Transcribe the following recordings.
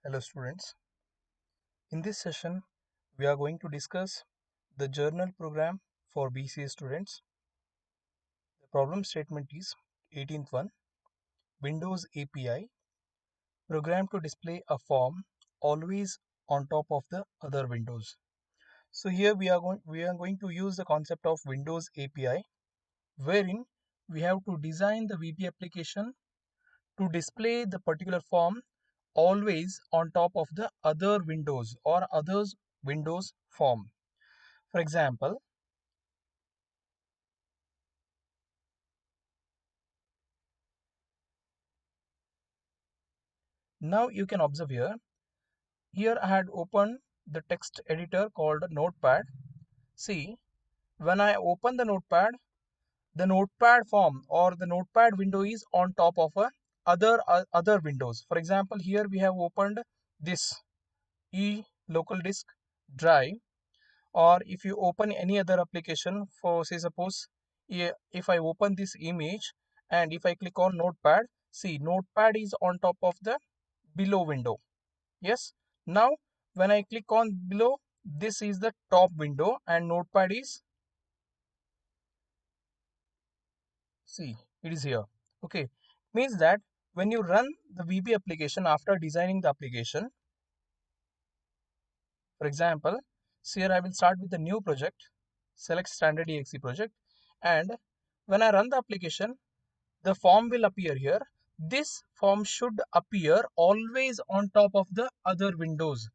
Hello students. In this session, we are going to discuss the journal program for BCA students. The problem statement is 18th one. Windows API program to display a form always on top of the other windows. So here we are going to use the concept of Windows API, wherein we have to design the VB application to display the particular form always on top of the other windows or others windows form. For example, now you can observe here I had opened the text editor called Notepad. See, when I open the Notepad form or the Notepad window is on top of a other windows. For example, here we have opened this local disk drive, or if you open any other application, for say suppose if I open this image and if I click on Notepad, see, Notepad is on top of the below window. Yes, now when I click on below, this is the top window and Notepad is, see, it is here. Okay, means that when you run the VB application after designing the application, for example, so here I will start with the new project, select standard exe project, and when I run the application, the form will appear here. This form should appear always on top of the other windows.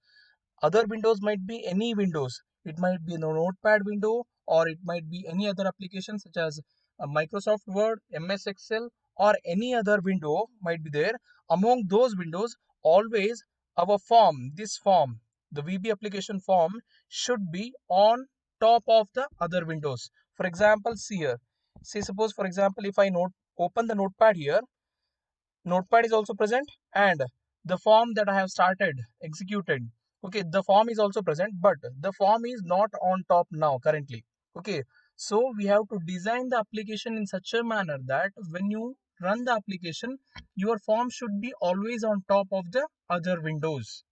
Other windows might be any windows. It might be the Notepad window, or it might be any other application such as Microsoft Word, MS Excel, or any other window might be there. Among those windows, always our form, this form, the VB application form should be on top of the other windows. For example, see here. Say suppose for example, if I open the Notepad here, Notepad is also present and the form that I have started executed. Okay, the form is also present, but the form is not on top now currently. Okay, so we have to design the application in such a manner that when you run the application, your form should be always on top of the other windows.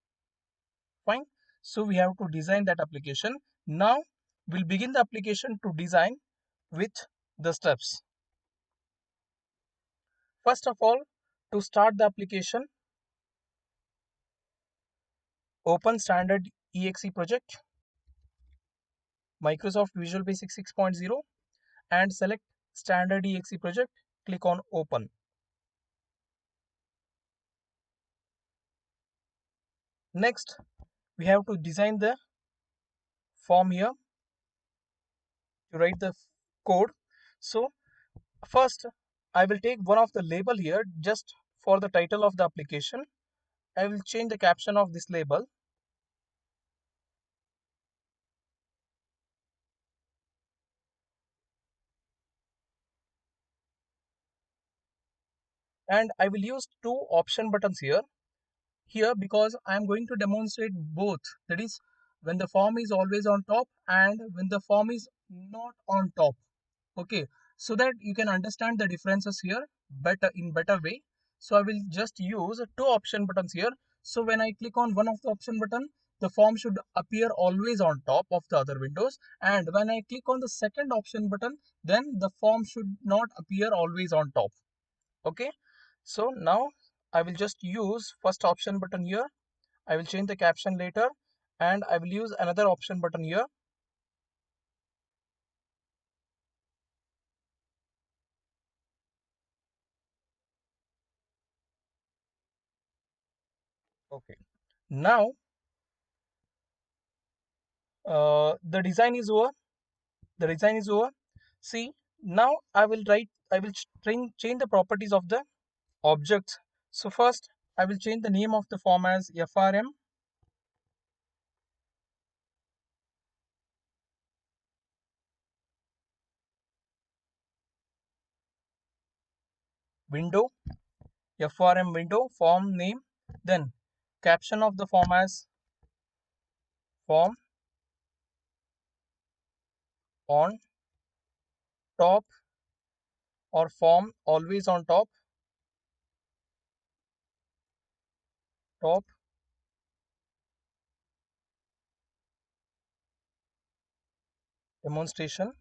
Fine. So we have to design that application. Now we'll begin the application to design with the steps. First of all, to start the application, open standard exe project, Microsoft Visual Basic 6.0, and select standard exe project. Click on open. Next, we have to design the form here to write the code. So first, I will take one of the label here just for the title of the application. I will change the caption of this label. And I will use two option buttons here because I am going to demonstrate both, that is when the form is always on top and when the form is not on top. Okay, so that you can understand the differences here better way. So I will just use two option buttons here. So when I click on one of the option button, the form should appear always on top of the other windows, and when I click on the second option button, then the form should not appear always on top. Okay, so now I will just use first option button here. I will change the caption later, and I will use another option button here. Okay, now the design is over. The design is over. See, now I will change the properties of the objects. So first I will change the name of the form as FRM window, FRM window form name. Then caption of the form as form on top, or form always on top, top. demonstration,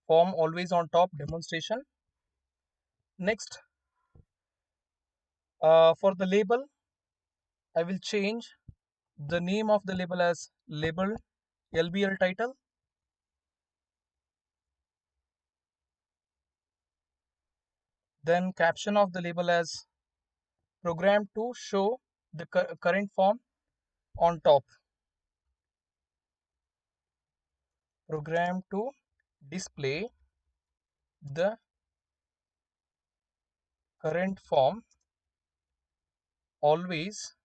form always on top, demonstration. Next, for the label, I will change the name of the label as label LBL title. Then caption of the label as program to show the current form on top. Program to display the current form always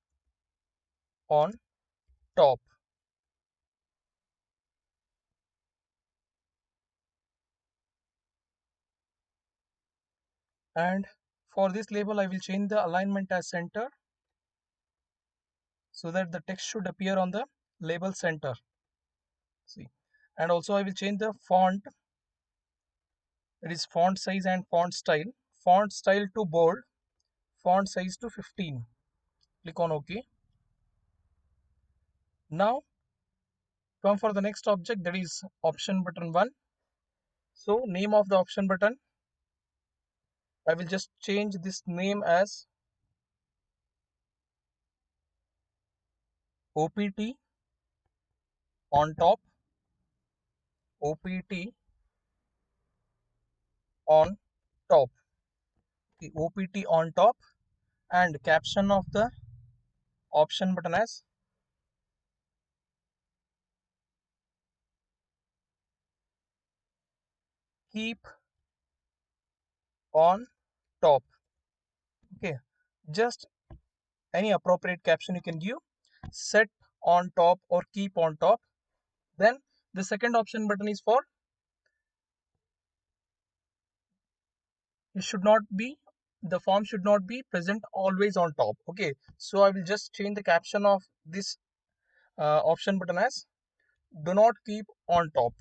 on top. And for this label, I will change the alignment as center so that the text should appear on the label center. See, and also I will change the font, that is font size and font style to bold, font size to 15. Click on OK. Now come for the next object, that is option button 1. So name of the option button, I will just change this name as OPT on top, OPT on top, the OPT on top, and caption of the option button as keep on top. Okay, just any appropriate caption you can give, set on top or keep on top. Then the second option button is for it should not be, the form should not be present always on top. Okay, so I will just change the caption of this option button as do not keep on top.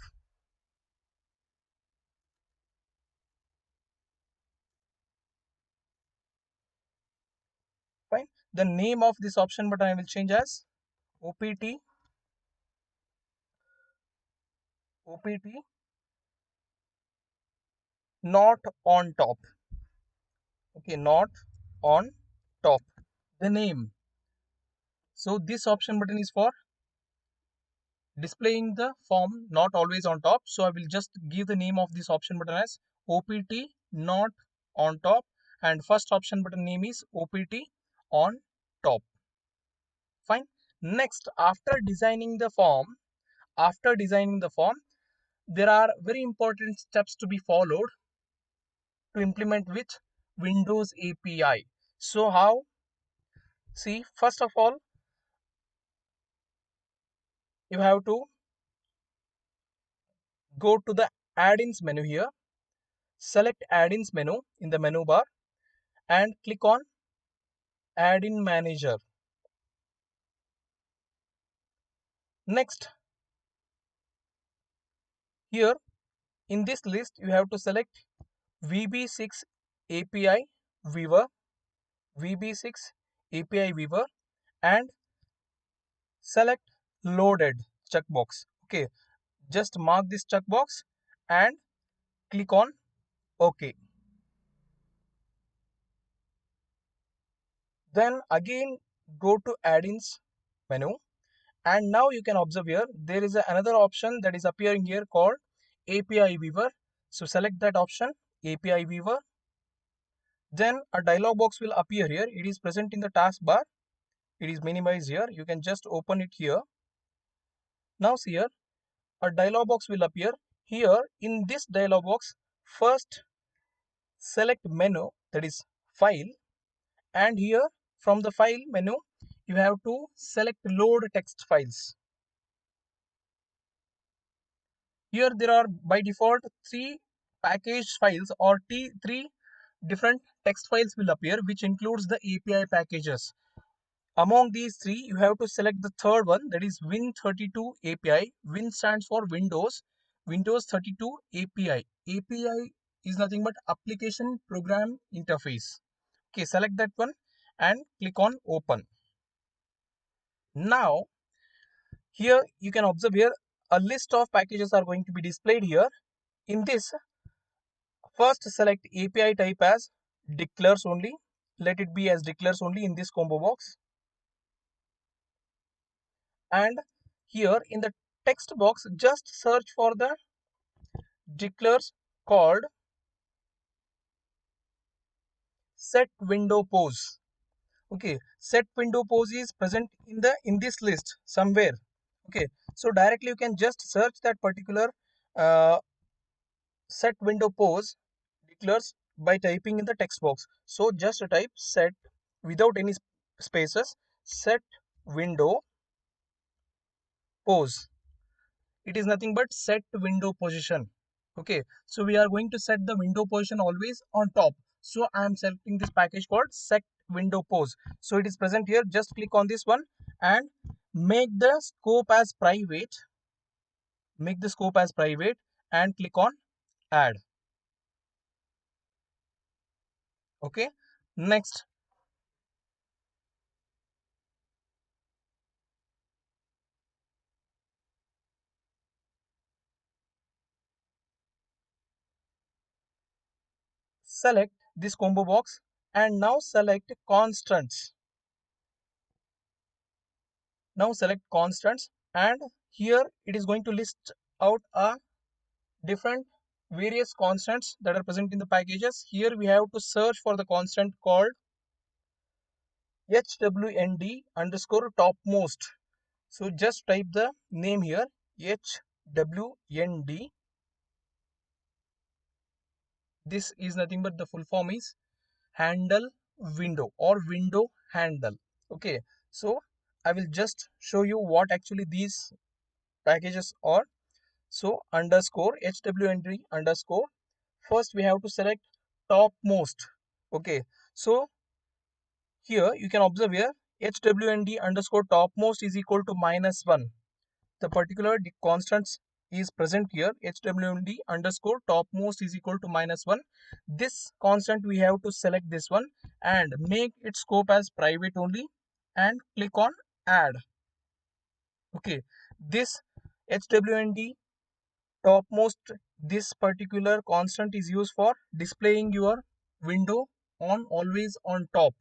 Fine. The name of this option button I will change as OPT not on top. Okay, not on top. The name. So this option button is for displaying the form not always on top. So I will just give the name of this option button as OPT not on top, and first option button name is OPT on top. Fine. Next, after designing the form, there are very important steps to be followed to implement with Windows API. So how? See, first of all, you have to go to the add-ins menu here, select add-ins menu in the menu bar and click on add-in manager. Next, here in this list, you have to select VB6 API Viewer, VB6 API Viewer, and select loaded checkbox. Okay, just mark this checkbox and click on OK. Then again go to add-ins menu, and now you can observe here there is another option that is appearing here called API Viewer. So select that option, API Viewer. Then a dialog box will appear here. It is present in the taskbar. It is minimized here. You can just open it here. Now see here, a dialog box will appear. Here in this dialog box, first select menu, that is file, and here from the file menu you have to select load text files. Here there are by default 3 package files or three different text files will appear, which includes the API packages. Among these 3, you have to select the third one, that is Win32 API. Win stands for Windows. Windows 32 API. API is nothing but application program interface. Okay, select that one and click on open. Now here you can observe here a list of packages are going to be displayed here. In this, first select API type as declares only. Let it be as declares only in this combo box. And here in the text box, just search for the declares called set window pose. Okay, set window pose is present in this list somewhere. Okay, so directly you can just search that particular uh, set window pose declares by typing in the text box. So just type set without any spaces, set window pose. It is nothing but set window position. Okay, so we are going to set the window position always on top. So I am selecting this package called set window pose. So it is present here. Just click on this one and make the scope as private. Make the scope as private and click on add. Okay, next select this combo box and now select constants. Now select constants and here it is going to list out a different various constants that are present in the packages. Here we have to search for the constant called hwnd underscore topmost. So just type the name here hwnd. This is nothing but the full form is handle window or window handle. Okay, so I will just show you what actually these packages are. So underscore hwnd underscore, first we have to select topmost. Okay, so here you can observe here hwnd underscore topmost is equal to -1. The particular constants is present here. hwnd underscore topmost is equal to -1. This constant we have to select this one and make its scope as private only and click on add. Okay, this hwnd topmost, this particular constant is used for displaying your window on always on top.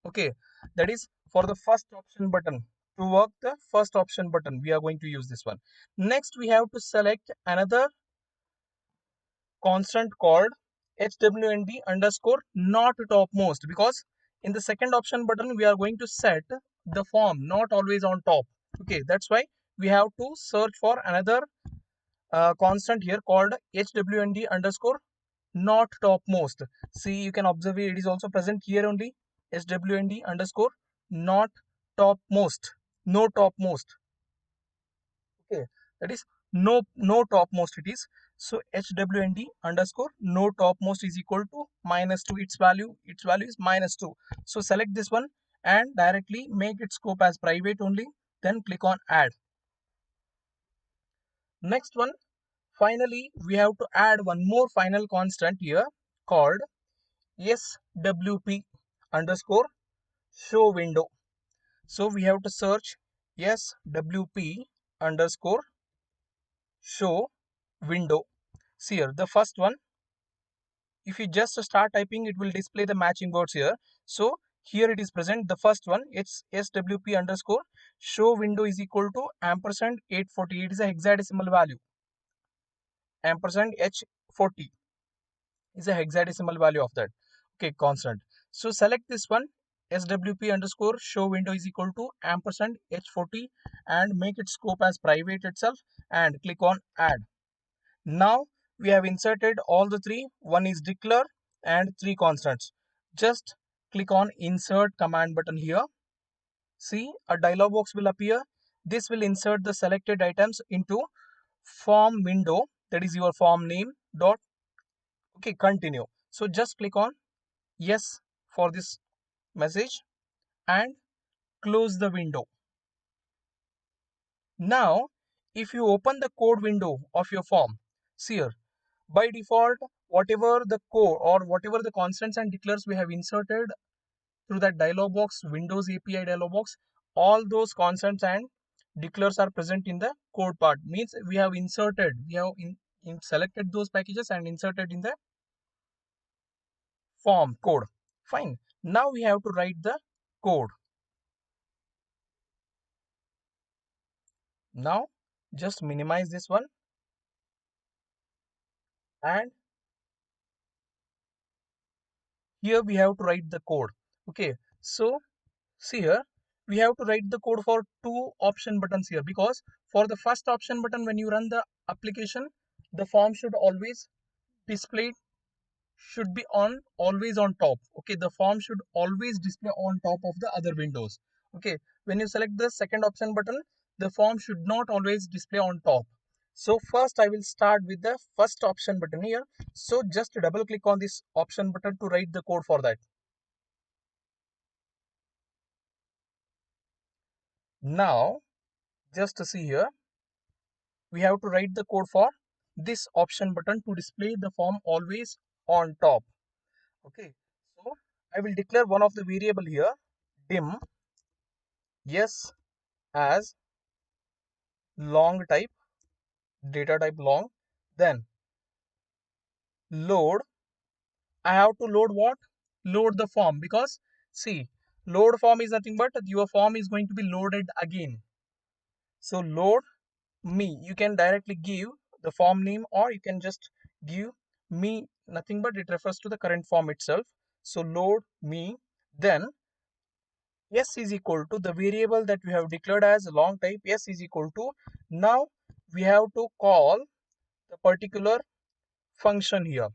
Okay, that is for the first option button. To work the first option button we are going to use this one. Next we have to select another constant called hwnd underscore not topmost, because in the second option button we are going to set the form not always on top. Okay, that's why we have to search for another constant here called hwnd underscore not topmost. See, you can observe it is also present here only. hwnd underscore not topmost, no topmost. Okay, that is no topmost it is. So hwnd underscore no topmost is equal to -2. Its value is -2. So select this one and directly make its scope as private only, then click on add. Next one, finally we have to add one more final constant here called swp underscore show window. So we have to search swp underscore show window. See here the first one, if you just start typing it will display the matching words here. So here it is present, the first one, it's swp underscore show window is equal to ampersand 840. It is a hexadecimal value. Ampersand h40 is a hexadecimal value of that. Okay, constant. So select this one swp underscore show window is equal to ampersand h40 and make its scope as private itself and click on add. Now we have inserted all the three. One is declare and three constants. Just click on insert command button here. See, a dialog box will appear. This will insert the selected items into form window, that is your form name dot. Okay, continue. So just click on yes for this message and close the window. Now if you open the code window of your form, see here, by default whatever the code or whatever the constants and declares we have inserted through that dialog box, Windows API dialog box, all those constants and declares are present in the code part, means we have selected those packages and inserted in the form code. Fine. Now we have to write the code. Now just minimize this one, and here we have to write the code. Okay, so see here, we have to write the code for two option buttons here, because for the first option button, when you run the application, the form should always display, should be on always on top. Okay, the form should always display on top of the other windows. Okay, when you select the second option button, the form should not always display on top. So first I will start with the first option button here. So just double click on this option button to write the code for that. Now just to see here, we have to write the code for this option button to display the form always on top. Okay, so I will declare one of the variable here, dim yes as long type, data type long. Then load, I have to load what? Load the form, because see, load form is nothing but your form is going to be loaded again. So load me, you can directly give the form name, or you can just give me, nothing but it refers to the current form itself. So load me, then s is equal to the variable that we have declared as long type, s is equal to, now we have to call the particular function here.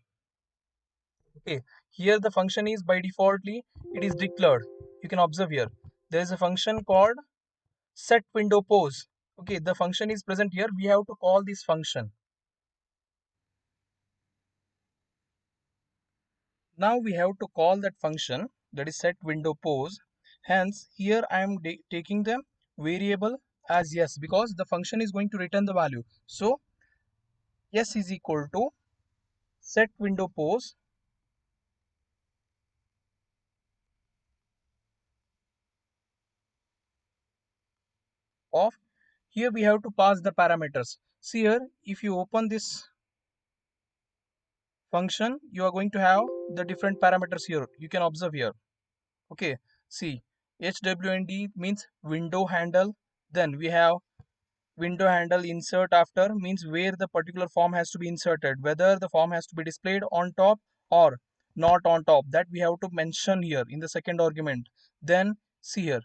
Okay, here the function is by defaultly it is declared. You can observe here there is a function called set window pose. Okay, the function is present here, we have to call this function. Now we have to call that function, that is set window pose. Hence here I am taking the variable as yes, because the function is going to return the value. So s is equal to set window pose of, here we have to pass the parameters. See here, if you open this function, you are going to have the different parameters here, you can observe here. Okay, see, hwnd means window handle, then we have window handle insert after, means where the particular form has to be inserted, whether the form has to be displayed on top or not on top, that we have to mention here in the second argument. Then see here,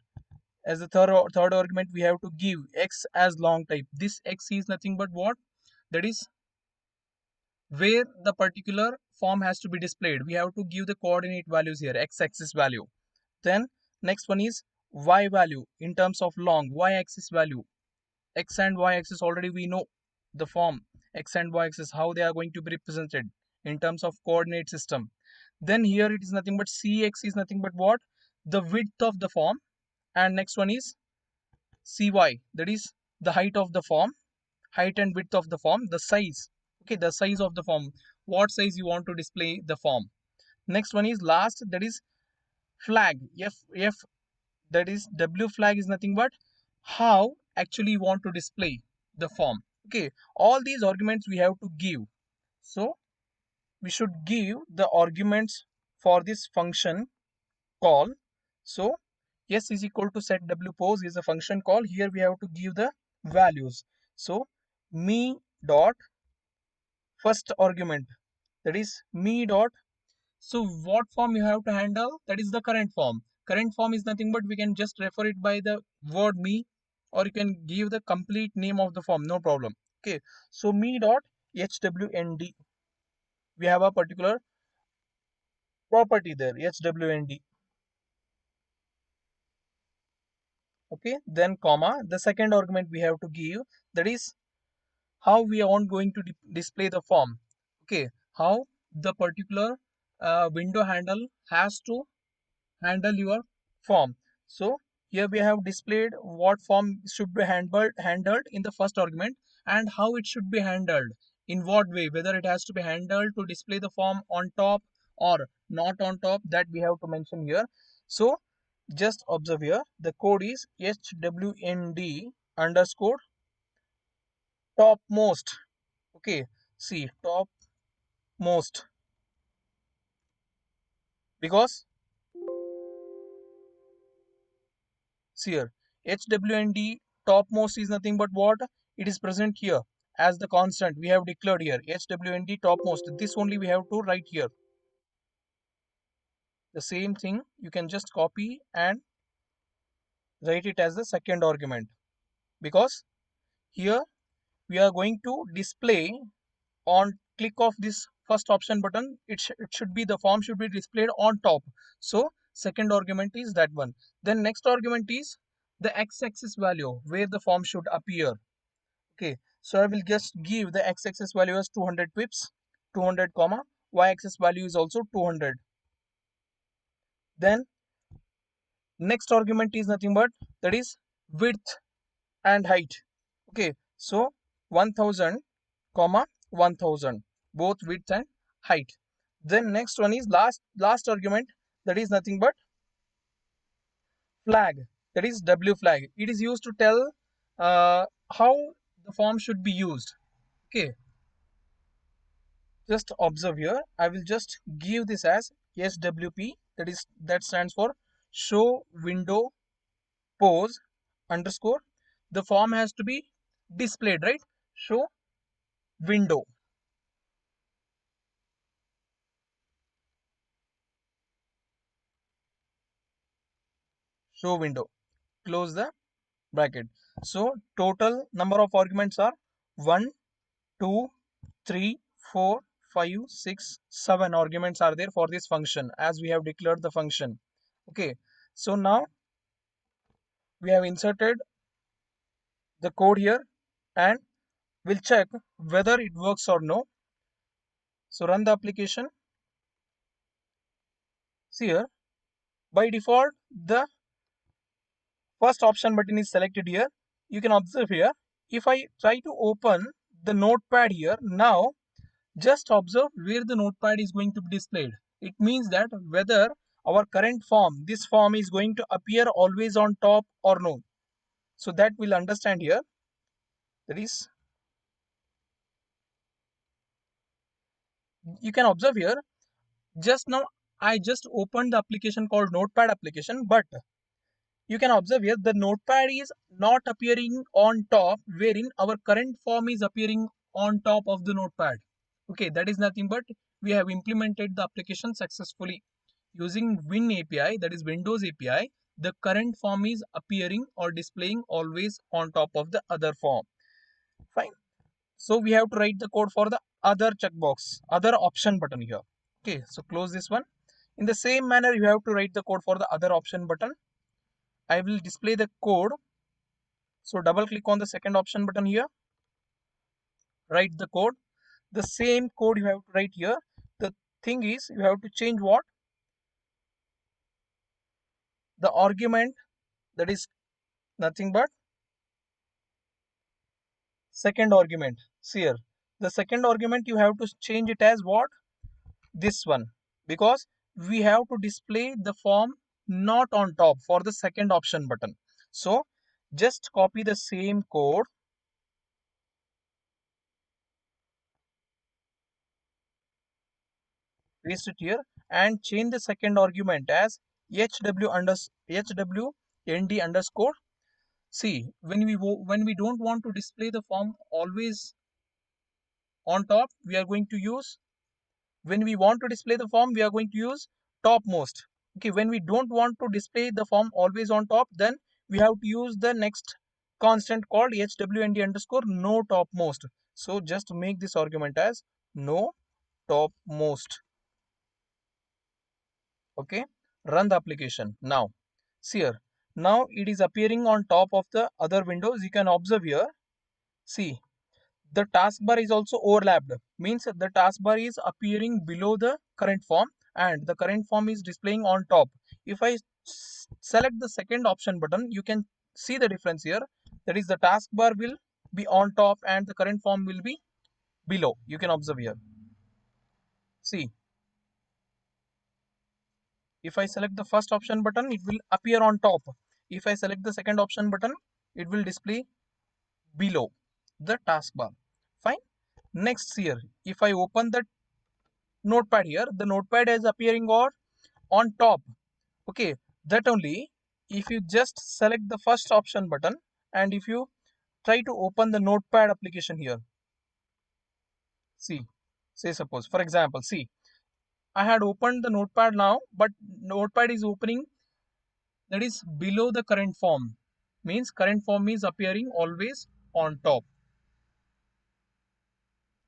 as the third argument, we have to give x as long type. This x is nothing but what? That is where the particular form has to be displayed. We have to give the coordinate values here, x-axis value. Then next one is y value in terms of long, y-axis value. X and y axis, already we know the form x and y axis, how they are going to be represented in terms of coordinate system. Then here it is nothing but cx is nothing but what? The width of the form. And next one is cy, that is the height of the form, height and width of the form, the size. Okay, the size of the form, what size you want to display the form. Next one is last, that is flag, f, that is w flag is nothing but how actually you want to display the form. Okay, all these arguments we have to give. So we should give the arguments for this function call. So s is equal to set w pose is a function call, here we have to give the values. So me dot first argument, that is me dot, so what form you have to handle? That is the current form. Current form is nothing but we can just refer it by the word me, or you can give the complete name of the form, no problem. Okay, so me dot hwnd, we have a particular property there, hwnd. Okay, then comma, the second argument we have to give, that is how we are going to display the form. Okay, how the particular window handle has to handle your form. So here we have displayed what form should be handled in the first argument, and how it should be handled, in what way, whether it has to be handled to display the form on top or not on top, that we have to mention here. So just observe here, the code is hwnd underscore topmost. Okay, see topmost, because see here HWND topmost is nothing but what? It is present here as the constant we have declared here. HWND topmost, this only we have to write here. The same thing you can just copy and write it as the second argument, because here we are going to display on click of this first option button. It should be, the form should be displayed on top. So second argument is that one. Then next argument is the x-axis value where the form should appear. Okay, so I will just give the x-axis value as 200 pips, 200 comma, y-axis value is also 200. Then next argument is nothing but that is width and height. Okay, so 1000 comma 1000, both width and height. Then next one is last argument, that is nothing but flag, that is w flag. It is used to tell how the form should be used. Okay, just observe here, I will just give this as swp, that stands for show window pose underscore, the form has to be displayed, right? Show window, show window, close the bracket. So total number of arguments are 1, 2, 3, 4, 5, 6, 7 arguments are there for this function as we have declared the function. Okay, so now we have inserted the code here and we'll check whether it works or no. So run the application. See here, by default the first option button is selected here. You can observe here, if I try to open the notepad here now, just observe where the notepad is going to be displayed. It means that whether our current form, this form is going to appear always on top or no. So that we'll understand here. That is, you can observe here, just now I just opened the application called notepad application, but you can observe here the notepad is not appearing on top, wherein our current form is appearing on top of the notepad. Okay, that is nothing but we have implemented the application successfully using Win API, that is Windows API. The current form is appearing or displaying always on top of the other form. Fine. So we have to write the code for the other checkbox, other option button here. Okay, so close this one. In the same manner, you have to write the code for the other option button. I will display the code. So double click on the second option button here, write the code. The same code you have to write here. The thing is, you have to change what? The argument, that is nothing but second argument. See here, the second argument you have to change it as what? This one, because we have to display the form not on top for the second option button. So just copy the same code, paste it here and change the second argument as hwnd underscore. See, when we don't want to display the form always on top, we are going to use, when we want to display the form we are going to use topmost. Okay, when we don't want to display the form always on top, then we have to use the next constant called hwnd underscore no topmost. So just make this argument as no topmost. Okay, run the application now. See here, now it is appearing on top of the other windows. You can observe here, see, the taskbar is also overlapped, means the taskbar is appearing below the current form and the current form is displaying on top. If I select the second option button, you can see the difference here, that is the taskbar will be on top and the current form will be below. You can observe here, see, if I select the first option button, it will appear on top. If I select the second option button, it will display below the taskbar. Fine. Next here, if I open the notepad here, the notepad is appearing on top. Okay, that only if you just select the first option button and if you try to open the notepad application here, see, say suppose for example, see, I had opened the notepad now, but notepad is opening, that is below the current form, means current form is appearing always on top.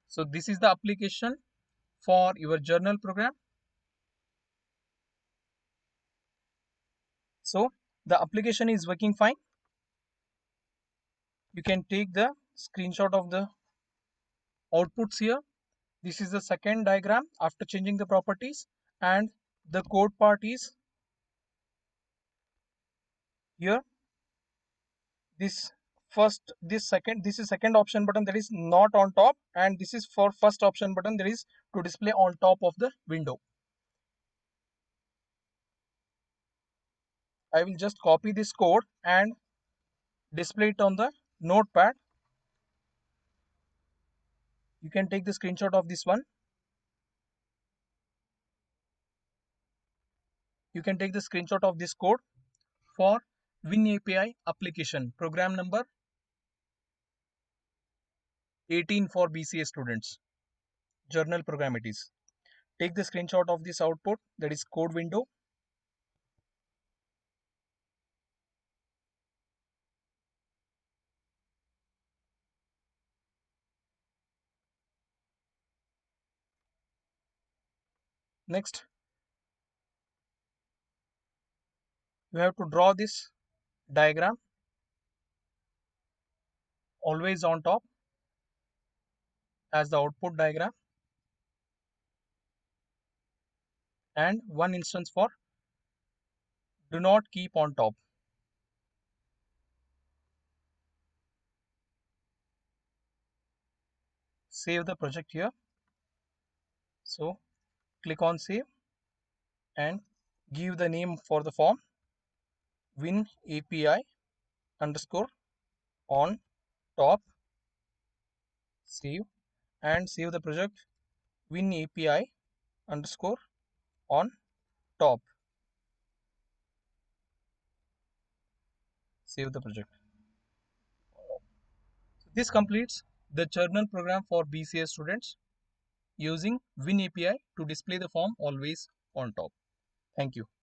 So this is the application for your journal program. So the application is working fine. You can take the screenshot of the outputs here. This is the second diagram after changing the properties, and the code part is here. This first, this second, this is second option button that is not on top, and this is for first option button that is to display on top of the window. I will just copy this code and display it on the notepad. You can take the screenshot of this one. You can take the screenshot of this code for WinAPI application, program number 18 for BCA students. Journal program it is. Take the screenshot of this output, that is code window. Next, you have to draw this diagram always on top as the output diagram, and one instance for do not keep on top. Save the project here. So click on save and give the name for the form win API underscore on top. Save and save the project win API underscore on top. Save the project. This completes the journal program for BCA students using Win API to display the form always on top. Thank you.